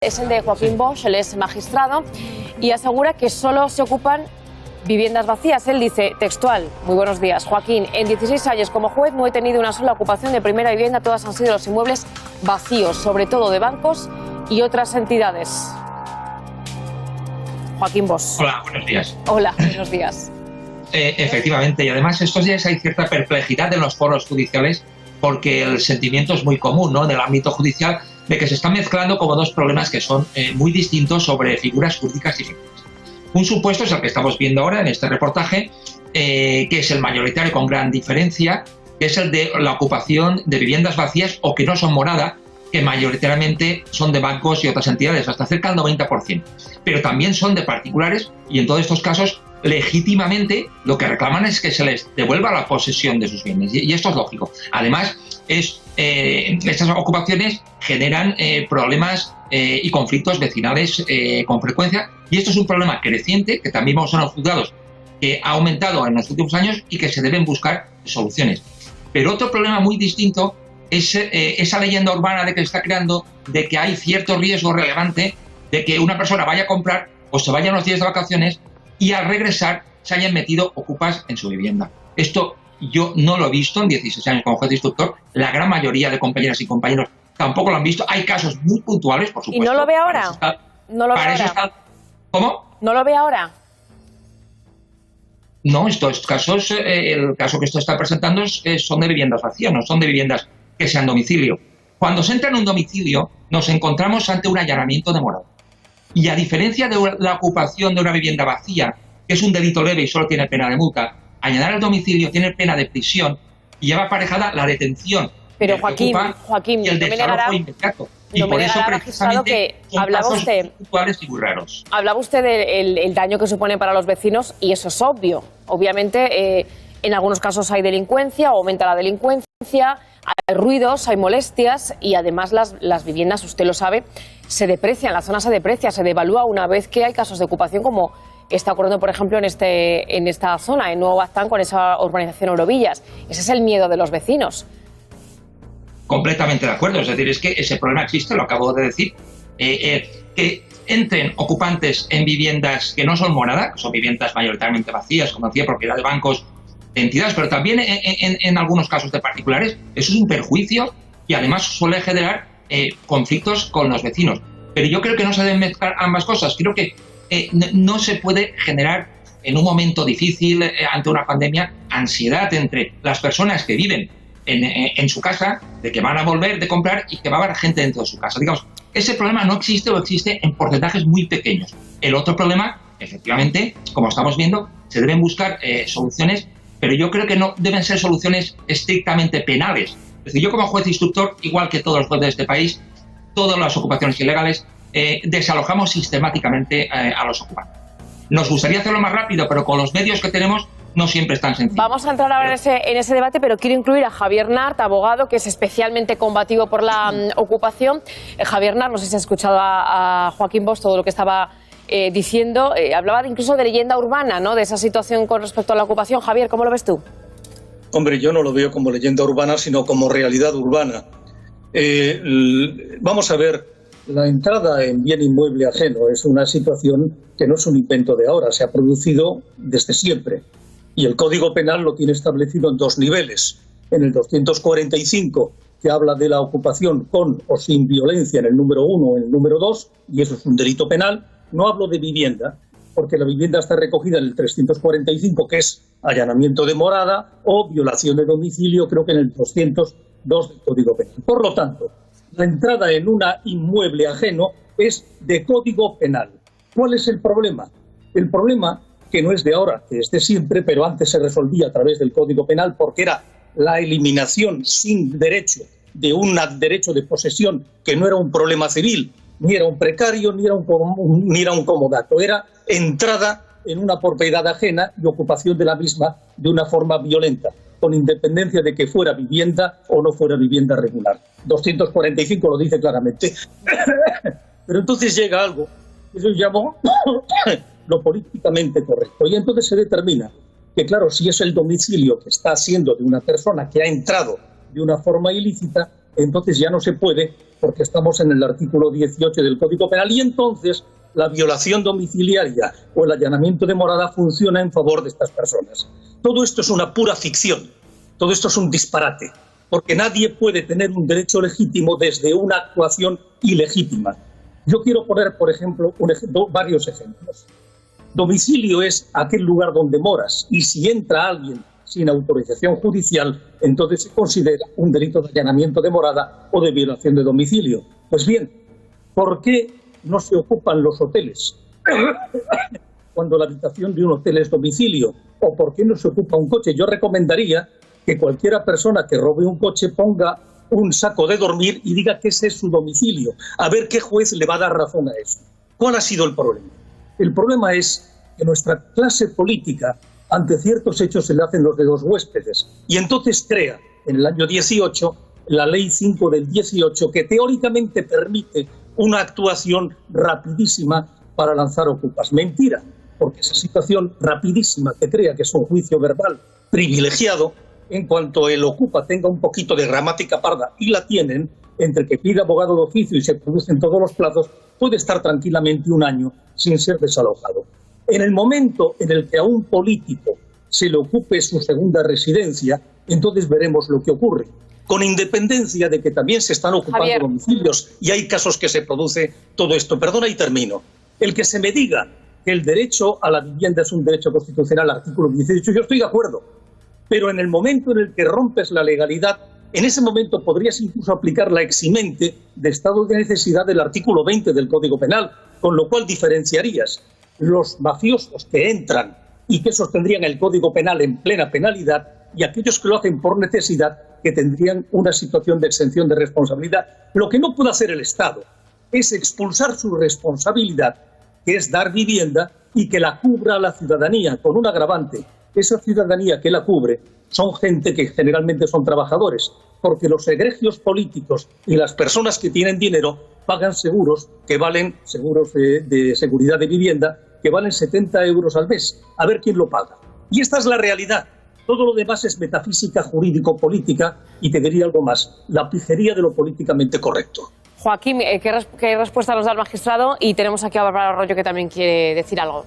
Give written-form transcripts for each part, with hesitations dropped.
Es el de Joaquín Bosch, él es magistrado y asegura que solo se ocupan viviendas vacías. Él dice, textual, muy buenos días, Joaquín, en 16 años como juez no he tenido una sola ocupación de primera vivienda, todas han sido los inmuebles vacíos, sobre todo de bancos y otras entidades. Joaquín Bosch. Hola, buenos días. Hola, buenos días. Efectivamente, y además estos días hay cierta perplejidad en los foros judiciales porque el sentimiento es muy común, ¿no?, en el ámbito judicial, de que se están mezclando como dos problemas que son muy distintos sobre figuras jurídicas diferentes. Un supuesto es el que estamos viendo ahora en este reportaje, que es el mayoritario con gran diferencia, que es el de la ocupación de viviendas vacías o que no son morada, que mayoritariamente son de bancos y otras entidades, hasta cerca del 90%. Pero también son de particulares y en todos estos casos, legítimamente, lo que reclaman es que se les devuelva la posesión de sus bienes. Y esto es lógico. Además, estas ocupaciones generan problemas y conflictos vecinales con frecuencia. Y esto es un problema creciente que también vemos en los juzgados, que ha aumentado en los últimos años y que se deben buscar soluciones. Pero otro problema muy distinto es esa leyenda urbana de que se está creando de que hay cierto riesgo relevante de que una persona vaya a comprar o se vaya unos días de vacaciones y al regresar se hayan metido ocupas en su vivienda. Esto yo no lo he visto en 16 años como juez instructor. La gran mayoría de compañeras y compañeros tampoco lo han visto. Hay casos muy puntuales, por supuesto. ¿Y no lo ve ahora? ¿No lo ve ahora? ¿Cómo? ¿No lo ve ahora? No, estos casos, el caso que esto está presentando son de viviendas vacías, no son de viviendas que sean domicilio. Cuando se entra en un domicilio, nos encontramos ante un allanamiento de morada. Y a diferencia de la ocupación de una vivienda vacía, que es un delito leve y solo tiene pena de multa, allanar el domicilio tiene pena de prisión y lleva aparejada la detención. Pero Joaquín, y el desalojo inmediato. Y por eso precisamente son casos puntuales y muy raros. Hablaba usted del daño que supone para los vecinos y eso es obvio. Obviamente, en algunos casos hay delincuencia, aumenta la delincuencia, hay ruidos, hay molestias y además las viviendas, usted lo sabe, se deprecian, la zona se deprecia, se devalúa una vez que hay casos de ocupación como está ocurriendo, por ejemplo, en esta zona, en Nuevo Baztán, con esa urbanización Eurovillas. Ese es el miedo de los vecinos. Completamente de acuerdo, es decir, es que ese problema existe, lo acabo de decir, que entren ocupantes en viviendas que no son morada, que son viviendas mayoritariamente vacías, como decía, propiedad de bancos, de entidades, pero también en algunos casos de particulares, eso es un perjuicio y además suele generar conflictos con los vecinos. Pero yo creo que no se deben mezclar ambas cosas, creo que no se puede generar en un momento difícil ante una pandemia ansiedad entre las personas que viven en su casa, de que van a volver de comprar y que va a haber gente dentro de su casa. Digamos, ese problema no existe o existe en porcentajes muy pequeños. El otro problema, efectivamente, como estamos viendo, se deben buscar soluciones, pero yo creo que no deben ser soluciones estrictamente penales. Es decir, yo como juez instructor, igual que todos los jueces de este país, todas las ocupaciones ilegales, desalojamos sistemáticamente a los ocupantes. Nos gustaría hacerlo más rápido, pero con los medios que tenemos no siempre es tan sencillo. Vamos a entrar ahora en ese debate, pero quiero incluir a Javier Nart, abogado, que es especialmente combativo por la ocupación. Javier Nart, no sé si has escuchado a Joaquín Bosch todo lo que estaba diciendo. Hablaba incluso de leyenda urbana, ¿no?, de esa situación con respecto a la ocupación. Javier, ¿cómo lo ves tú? Hombre, yo no lo veo como leyenda urbana, sino como realidad urbana. Vamos a ver, la entrada en bien inmueble ajeno es una situación que no es un invento de ahora, se ha producido desde siempre. Y el Código Penal lo tiene establecido en dos niveles. En el 245, que habla de la ocupación con o sin violencia en el número 1 o en el número 2, y eso es un delito penal. No hablo de vivienda, porque la vivienda está recogida en el 345, que es allanamiento de morada, o violación de domicilio, creo que en el 202 del Código Penal. Por lo tanto, la entrada en un inmueble ajeno es de Código Penal. ¿Cuál es el problema? El problema, que no es de ahora, que es de siempre, pero antes se resolvía a través del Código Penal porque era la eliminación sin derecho de un derecho de posesión que no era un problema civil, ni era un precario, ni era un comodato, era entrada en una propiedad ajena y ocupación de la misma de una forma violenta, con independencia de que fuera vivienda o no fuera vivienda regular. 245 lo dice claramente. Pero entonces llega algo que yo llamo lo políticamente correcto. Y entonces se determina que, claro, si es el domicilio que está siendo de una persona que ha entrado de una forma ilícita, entonces ya no se puede porque estamos en el artículo 18 del Código Penal y entonces la violación domiciliaria o el allanamiento de morada funciona en favor de estas personas. Todo esto es una pura ficción, todo esto es un disparate, porque nadie puede tener un derecho legítimo desde una actuación ilegítima. Yo quiero poner, por ejemplo, varios ejemplos. Domicilio es aquel lugar donde moras y si entra alguien sin autorización judicial, entonces se considera un delito de allanamiento de morada o de violación de domicilio. Pues bien, ¿por qué no se ocupan los hoteles cuando la habitación de un hotel es domicilio? ¿O por qué no se ocupa un coche? Yo recomendaría que cualquiera persona que robe un coche ponga un saco de dormir y diga que ese es su domicilio. A ver qué juez le va a dar razón a eso. ¿Cuál ha sido el problema? El problema es que nuestra clase política, ante ciertos hechos, se le hacen los dedos huéspedes. Y entonces crea, en el año 18, la Ley 5 del 18, que teóricamente permite una actuación rapidísima para lanzar ocupas. Mentira, porque esa situación rapidísima que crea que es un juicio verbal privilegiado, en cuanto el ocupa tenga un poquito de gramática parda, y la tienen, entre que pide abogado de oficio y se producen todos los plazos, puede estar tranquilamente un año sin ser desalojado. En el momento en el que a un político se le ocupe su segunda residencia, entonces veremos lo que ocurre. Con independencia de que también se están ocupando Javier. domicilios y hay casos que se produce todo esto. Perdona y termino. El que se me diga que el derecho a la vivienda es un derecho constitucional, artículo 18, yo estoy de acuerdo. Pero en el momento en el que rompes la legalidad, en ese momento podrías incluso aplicar la eximente de estado de necesidad del artículo 20 del Código Penal, con lo cual diferenciarías los mafiosos que entran y que sostendrían el Código Penal en plena penalidad y aquellos que lo hacen por necesidad, que tendrían una situación de exención de responsabilidad. Lo que no puede hacer el Estado es expulsar su responsabilidad, que es dar vivienda, y que la cubra la ciudadanía con un agravante. Esa ciudadanía que la cubre son gente que generalmente son trabajadores, porque los egregios políticos y las personas que tienen dinero pagan seguros que valen, seguros de seguridad de vivienda, que valen 70 euros al mes. A ver quién lo paga. Y esta es la realidad. Todo lo demás es metafísica, jurídico-política, y te diría algo más, la pijería de lo políticamente correcto. Joaquín, ¿qué respuesta nos da el magistrado? Y tenemos aquí a Bárbara Arroyo, que también quiere decir algo.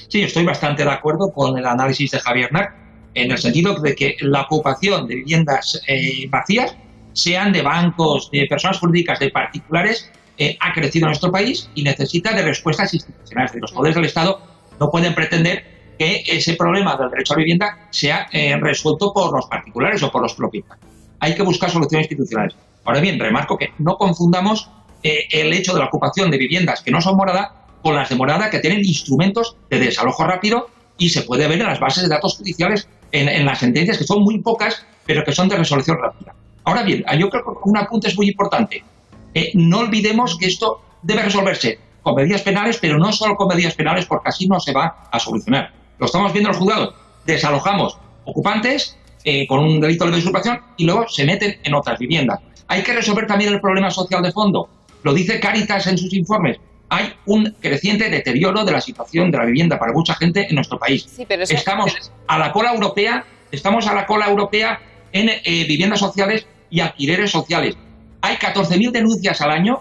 Sí, estoy bastante de acuerdo con el análisis de Javier Nac, en el sentido de que la ocupación de viviendas vacías, sean de bancos, de personas jurídicas, de particulares, ha crecido en nuestro país y necesita de respuestas institucionales. Los poderes del Estado no pueden pretender que ese problema del derecho a la vivienda sea resuelto por los particulares o por los propietarios. Hay que buscar soluciones institucionales. Ahora bien, remarco que no confundamos el hecho de la ocupación de viviendas que no son morada con las de morada, que tienen instrumentos de desalojo rápido, y se puede ver en las bases de datos judiciales, en las sentencias, que son muy pocas, pero que son de resolución rápida. Ahora bien, yo creo que un apunte es muy importante. No olvidemos que esto debe resolverse con medidas penales, pero no solo con medidas penales, porque así no se va a solucionar. Lo estamos viendo en los juzgados. Desalojamos ocupantes con un delito de usurpación y luego se meten en otras viviendas. Hay que resolver también el problema social de fondo. Lo dice Cáritas en sus informes. Hay un creciente deterioro de la situación de la vivienda para mucha gente en nuestro país. Sí, pero eso... Estamos a la cola europea en viviendas sociales y alquileres sociales. Hay 14.000 denuncias al año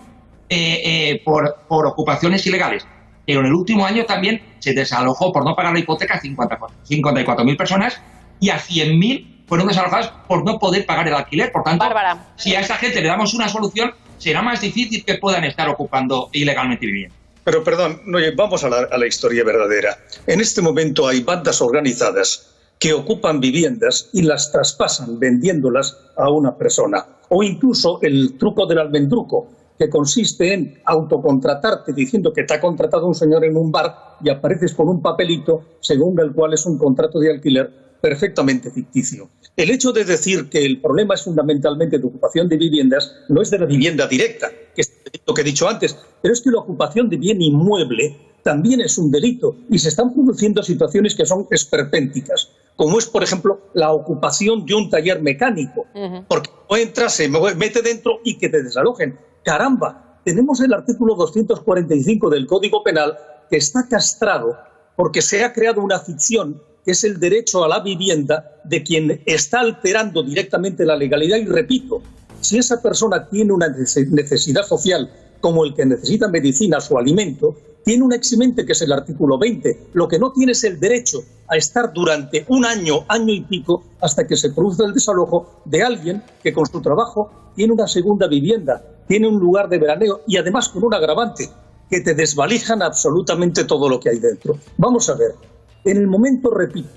por ocupaciones ilegales. Pero en el último año también se desalojó por no pagar la hipoteca a 54.000 personas, y a 100.000 fueron desalojadas por no poder pagar el alquiler. Por tanto, Bárbara. Si a esta gente le damos una solución, será más difícil que puedan estar ocupando ilegalmente vivienda. Pero perdón, vamos a la historia verdadera. En este momento hay bandas organizadas que ocupan viviendas y las traspasan vendiéndolas a una persona. O incluso el truco del almendruco, que consiste en autocontratarte diciendo que te ha contratado un señor en un bar y apareces con un papelito según el cual es un contrato de alquiler perfectamente ficticio. El hecho de decir que el problema es fundamentalmente de ocupación de viviendas no es de la vivienda directa, que es el delito que he dicho antes, pero es que la ocupación de bien inmueble también es un delito y se están produciendo situaciones que son esperpénticas, como es, por ejemplo, la ocupación de un taller mecánico, porque no entras, se mete dentro y que te desalojen. ¡Caramba! Tenemos el artículo 245 del Código Penal que está castrado porque se ha creado una ficción, que es el derecho a la vivienda de quien está alterando directamente la legalidad. Y repito, Si esa persona tiene una necesidad social como el que necesita medicinas o alimento, tiene un eximente que es el artículo 20. Lo que no tiene es el derecho a estar durante un año, año y pico, hasta que se produce el desalojo de alguien que con su trabajo tiene una segunda vivienda, tiene un lugar de veraneo y además con un agravante, que te desvalijan absolutamente todo lo que hay dentro. Vamos a ver, en el momento, repito,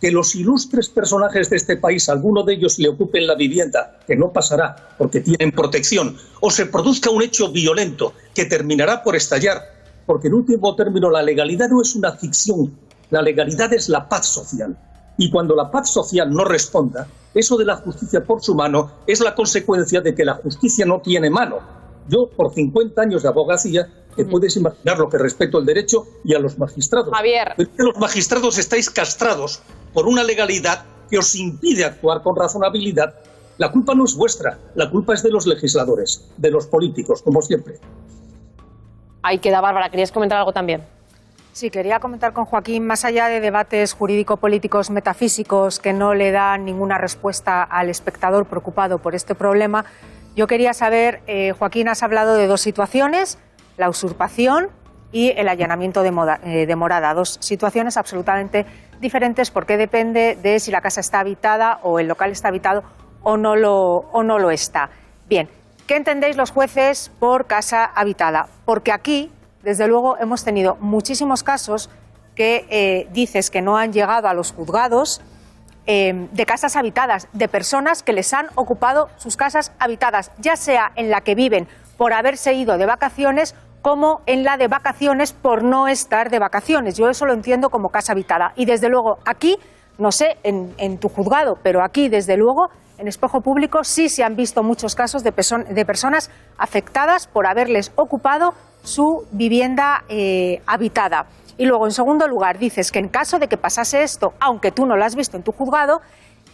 que los ilustres personajes de este país, alguno de ellos le ocupen la vivienda, que no pasará porque tienen protección, o se produzca un hecho violento que terminará por estallar, porque en último término la legalidad no es una ficción, la legalidad es la paz social. Y cuando la paz social no responda, eso de la justicia por su mano es la consecuencia de que la justicia no tiene mano. Yo, por 50 años de abogacía, te puedes imaginar lo que respeto al derecho y a los magistrados. Javier. Pero es que los magistrados estáis castrados por una legalidad que os impide actuar con razonabilidad. La culpa no es vuestra, la culpa es de los legisladores, de los políticos, como siempre. Ahí queda, Bárbara. ¿Querías comentar algo también? Sí, quería comentar con Joaquín, más allá de debates jurídico-políticos metafísicos que no le dan ninguna respuesta al espectador preocupado por este problema, yo quería saber, Joaquín, has hablado de dos situaciones, la usurpación y el allanamiento de morada, dos situaciones absolutamente diferentes porque depende de si la casa está habitada o el local está habitado o no lo está. Bien, ¿qué entendéis los jueces por casa habitada? Porque aquí, desde luego, hemos tenido muchísimos casos que dices que no han llegado a los juzgados de casas habitadas, de personas que les han ocupado sus casas habitadas, ya sea en la que viven por haberse ido de vacaciones como en la de vacaciones por no estar de vacaciones. Yo eso lo entiendo como casa habitada. Y desde luego aquí, no sé, en tu juzgado, pero aquí desde luego en Espejo Público sí se han visto muchos casos de personas afectadas por haberles ocupado su vivienda habitada. Y luego, en segundo lugar, dices que en caso de que pasase esto, aunque tú no lo has visto en tu juzgado,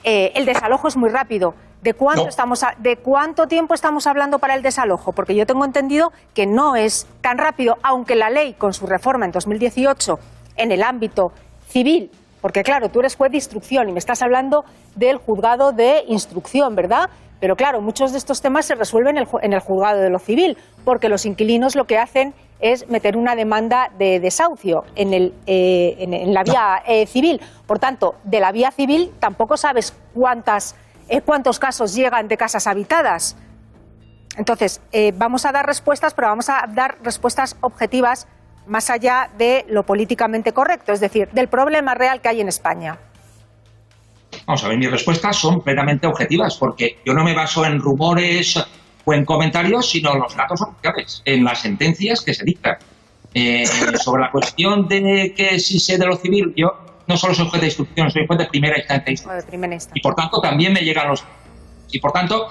el desalojo es muy rápido. ¿De cuánto tiempo estamos hablando para el desalojo? Porque yo tengo entendido que no es tan rápido, aunque la ley, con su reforma en 2018, en el ámbito civil, porque claro, tú eres juez de instrucción y me estás hablando del juzgado de instrucción, ¿verdad? Pero claro, muchos de estos temas se resuelven en el juzgado de lo civil, porque los inquilinos lo que hacen es meter una demanda de desahucio en la vía civil. Por tanto, de la vía civil tampoco sabes cuántos casos llegan de casas habitadas. Entonces, vamos a dar respuestas, pero vamos a dar respuestas objetivas más allá de lo políticamente correcto, es decir, del problema real que hay en España. Vamos a ver, mis respuestas son plenamente objetivas, porque yo no me baso en rumores o en comentarios, sino en los datos oficiales, en las sentencias que se dictan. Sobre la cuestión de que si sé de lo civil, yo no solo soy juez de instrucción, soy juez de primera instancia. Y por tanto también me llegan los... Y por tanto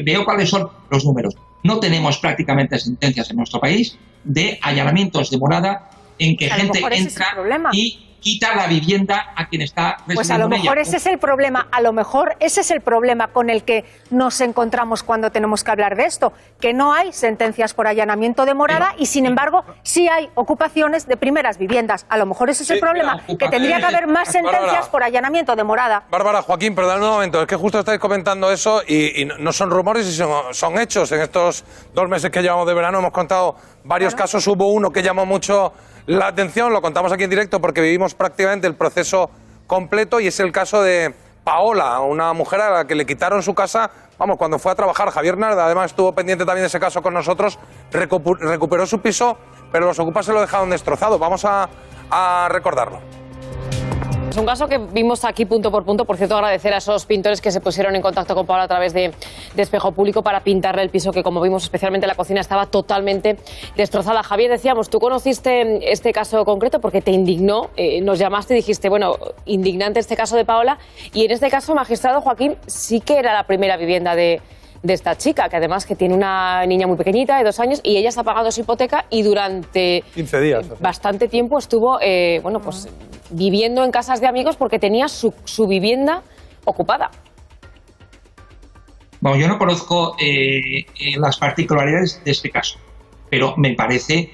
veo cuáles son los números. No tenemos prácticamente sentencias en nuestro país de allanamientos de morada en que gente entra y quita la vivienda a quien está residiendo. Pues a lo mejor ese es el problema, a lo mejor ese es el problema con el que nos encontramos cuando tenemos que hablar de esto, que no hay sentencias por allanamiento de morada y sin embargo sí hay ocupaciones de primeras viviendas. A lo mejor ese es el problema, que tendría que haber más sentencias por allanamiento de morada. Bárbara, Joaquín, perdón un momento, es que justo estáis comentando eso y no son rumores, son hechos. En estos 2 meses que llevamos de verano hemos contado varios casos, hubo uno que llamó mucho la atención, lo contamos aquí en directo porque vivimos prácticamente el proceso completo y es el caso de Paola, una mujer a la que le quitaron su casa, cuando fue a trabajar. Javier Narda, además, estuvo pendiente también de ese caso con nosotros, recuperó su piso, pero los ocupas se lo dejaron destrozado. Vamos a recordarlo. Es un caso que vimos aquí punto por punto. Por cierto, agradecer a esos pintores que se pusieron en contacto con Paola a través de Espejo Público para pintarle el piso que, como vimos, especialmente la cocina, estaba totalmente destrozada. Javier, decíamos, tú conociste este caso concreto porque te indignó, nos llamaste y dijiste, bueno, indignante este caso de Paola. Y en este caso, magistrado Joaquín, sí que era la primera vivienda de esta chica, que además que tiene una niña muy pequeñita de 2 años y ella está pagando su hipoteca y durante 15 días, bastante tiempo estuvo viviendo en casas de amigos porque tenía su vivienda ocupada. Bueno, yo no conozco las particularidades de este caso, pero me parece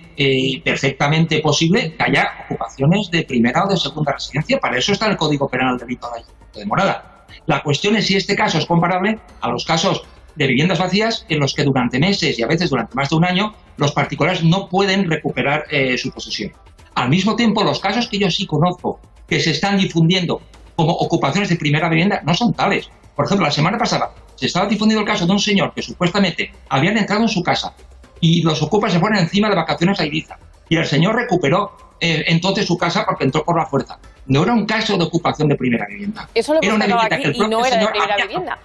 perfectamente posible que haya ocupaciones de primera o de segunda residencia. Para eso está en el Código Penal el delito de morada. La cuestión es si este caso es comparable a los casos de viviendas vacías en los que durante meses y a veces durante más de un año los particulares no pueden recuperar su posesión. Al mismo tiempo, los casos que yo sí conozco que se están difundiendo como ocupaciones de primera vivienda no son tales. Por ejemplo, la semana pasada se estaba difundiendo el caso de un señor que supuestamente habían entrado en su casa y los ocupas se fueron encima de vacaciones a Ibiza. Y el señor recuperó entonces su casa porque entró por la fuerza. No era un caso de ocupación de primera vivienda. Eso lo era hemos una tratado vivienda aquí que el y propio no era de señor primera había vivienda.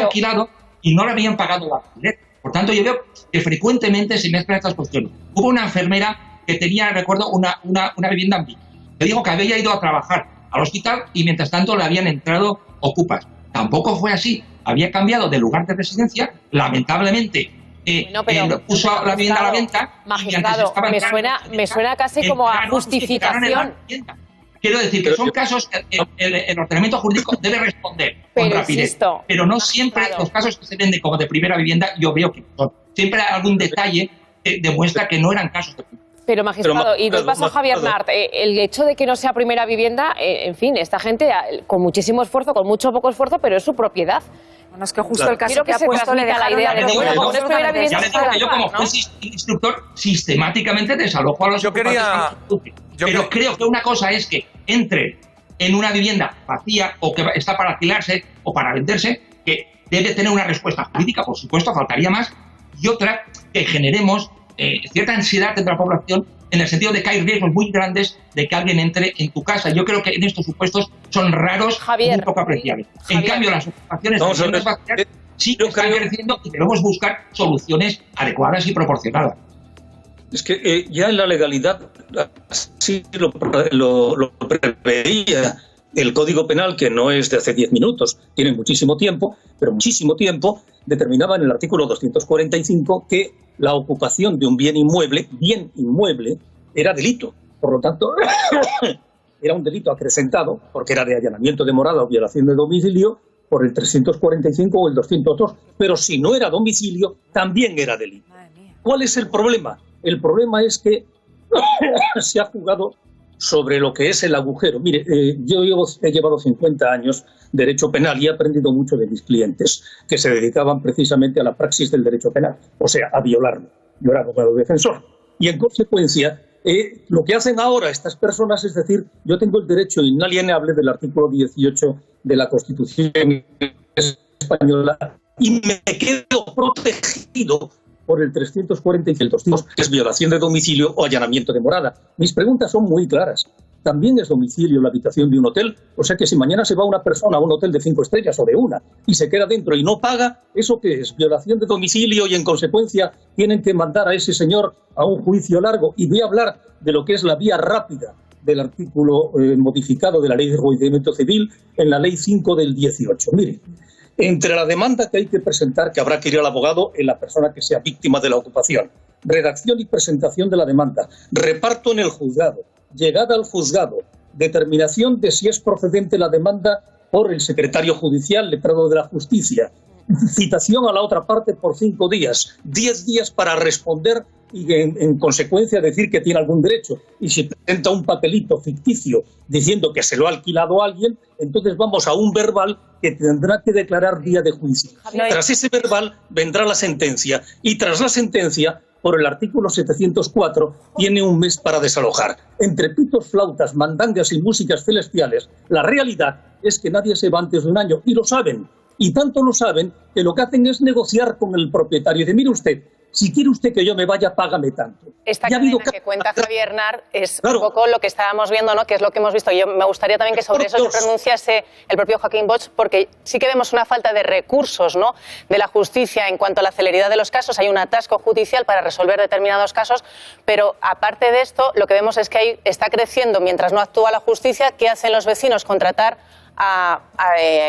alquilado y no le habían pagado el alquiler. Por tanto, yo veo que frecuentemente se mezclan estas cuestiones. Hubo una enfermera que tenía, recuerdo, una vivienda en Vigo. Le dijo que había ido a trabajar al hospital y mientras tanto le habían entrado ocupas. Tampoco fue así. Había cambiado de lugar de residencia, lamentablemente. Puso la vivienda a la venta. Magistrado, me suena casi como a justificación. Quiero decir que son casos que el ordenamiento jurídico debe responder con rapidez. Pero no siempre los casos que se venden como de primera vivienda, yo veo que son. Siempre hay algún detalle que demuestra que no eran casos de primera. Pero, magistrado, y nos pasa Javier Nart, el hecho de que no sea primera vivienda, en fin, esta gente con muchísimo esfuerzo, con mucho o poco esfuerzo, pero es su propiedad. Bueno, es que justo el caso que ha se puesto le transmita la idea de bueno, como no es primera vivienda, ya le digo que yo como juez instructor sistemáticamente desalojo a los ocupantes. Pero creo que una cosa es que entre en una vivienda vacía o que está para alquilarse o para venderse, que debe tener una respuesta jurídica, por supuesto, faltaría más, y otra, que generemos cierta ansiedad entre la población en el sentido de que hay riesgos muy grandes de que alguien entre en tu casa. Yo creo que en estos supuestos son raros y muy poco apreciables. En cambio, las ocupaciones de viviendas vacías sí que están creciendo y debemos buscar soluciones adecuadas y proporcionadas. Es que ya en la legalidad así lo preveía el Código Penal, que no es de hace 10 minutos, tiene muchísimo tiempo, pero muchísimo tiempo, determinaba en el artículo 245 que la ocupación de un bien inmueble, era delito. Por lo tanto, era un delito acrecentado, porque era de allanamiento de morada o violación de domicilio, por el 345 o el 202. Pero si no era domicilio, también era delito. ¿Cuál es el problema? El problema es que se ha jugado sobre lo que es el agujero. Mire, yo he llevado 50 años derecho penal y he aprendido mucho de mis clientes que se dedicaban precisamente a la praxis del derecho penal, o sea, a violarme. Yo era abogado defensor. Y en consecuencia, lo que hacen ahora estas personas es decir, yo tengo el derecho inalienable del artículo 18 de la Constitución española y me quedo protegido por el 340 y el 200, que es violación de domicilio o allanamiento de morada. Mis preguntas son muy claras. ¿También es domicilio la habitación de un hotel? O sea que si mañana se va una persona a un hotel de 5 estrellas o de una y se queda dentro y no paga, ¿eso qué es? Violación de domicilio y en consecuencia tienen que mandar a ese señor a un juicio largo. Y voy a hablar de lo que es la vía rápida del artículo modificado de la Ley de Enjuiciamiento Civil en la Ley 5 del 18. Mire, entre la demanda que hay que presentar, que habrá que ir al abogado en la persona que sea víctima de la ocupación, redacción y presentación de la demanda, reparto en el juzgado, llegada al juzgado, determinación de si es procedente la demanda por el secretario judicial, letrado de la Justicia, citación a la otra parte por 5 días, 10 días para responder y en consecuencia decir que tiene algún derecho. Y si presenta un papelito ficticio diciendo que se lo ha alquilado a alguien, entonces vamos a un verbal que tendrá que declarar día de juicio. Tras ese verbal vendrá la sentencia y tras la sentencia, por el artículo 704, tiene un mes para desalojar. Entre pitos, flautas, mandangas y músicas celestiales, la realidad es que nadie se va antes de un año y lo saben. Y tanto lo saben que lo que hacen es negociar con el propietario. Y dice, mire usted, si quiere usted que yo me vaya, págame tanto. Esta cadena que cuenta Javier Nart es un poco lo que estábamos viendo, ¿no? Que es lo que hemos visto. Yo me gustaría también que sobre eso se pronunciase el propio Joaquín Bosch, porque sí que vemos una falta de recursos, ¿no?, de la justicia en cuanto a la celeridad de los casos. Hay un atasco judicial para resolver determinados casos, pero aparte de esto, lo que vemos es que está creciendo, mientras no actúa la justicia, ¿qué hacen los vecinos? Contratar a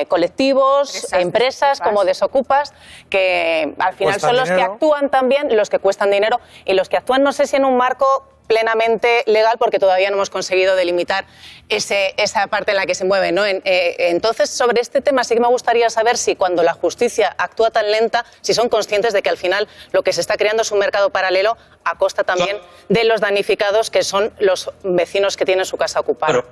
colectivos, empresas como desocupas, que al final son los que actúan también, los que cuestan dinero y los que actúan, no sé si en un marco plenamente legal, porque todavía no hemos conseguido delimitar esa parte en la que se mueven, ¿no? Entonces, sobre este tema sí que me gustaría saber si cuando la justicia actúa tan lenta, si son conscientes de que al final lo que se está creando es un mercado paralelo a costa también de los damnificados, que son los vecinos que tienen su casa ocupada.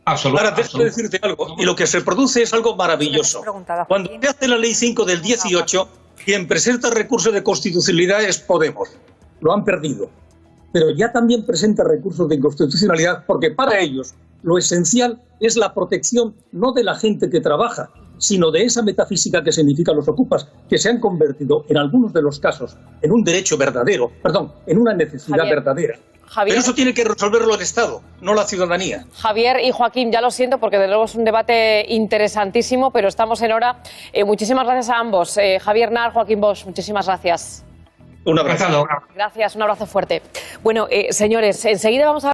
Ahora, déjame decirte algo, y lo que se produce es algo maravilloso. Cuando se hace la Ley 5 del 18, quien presenta recurso de constitucionalidad es Podemos. Lo han perdido. Pero ya también presenta recursos de inconstitucionalidad porque para ellos lo esencial es la protección no de la gente que trabaja, sino de esa metafísica que significan los ocupas, que se han convertido en algunos de los casos en un derecho verdadero, en una necesidad verdadera. Javier, pero eso tiene que resolverlo el Estado, no la ciudadanía. Javier y Joaquín, ya lo siento porque de luego es un debate interesantísimo, pero estamos en hora. Muchísimas gracias a ambos. Javier Nar, Joaquín Bosch, muchísimas gracias. Un abrazo. Gracias, un abrazo fuerte. Bueno, señores, enseguida vamos a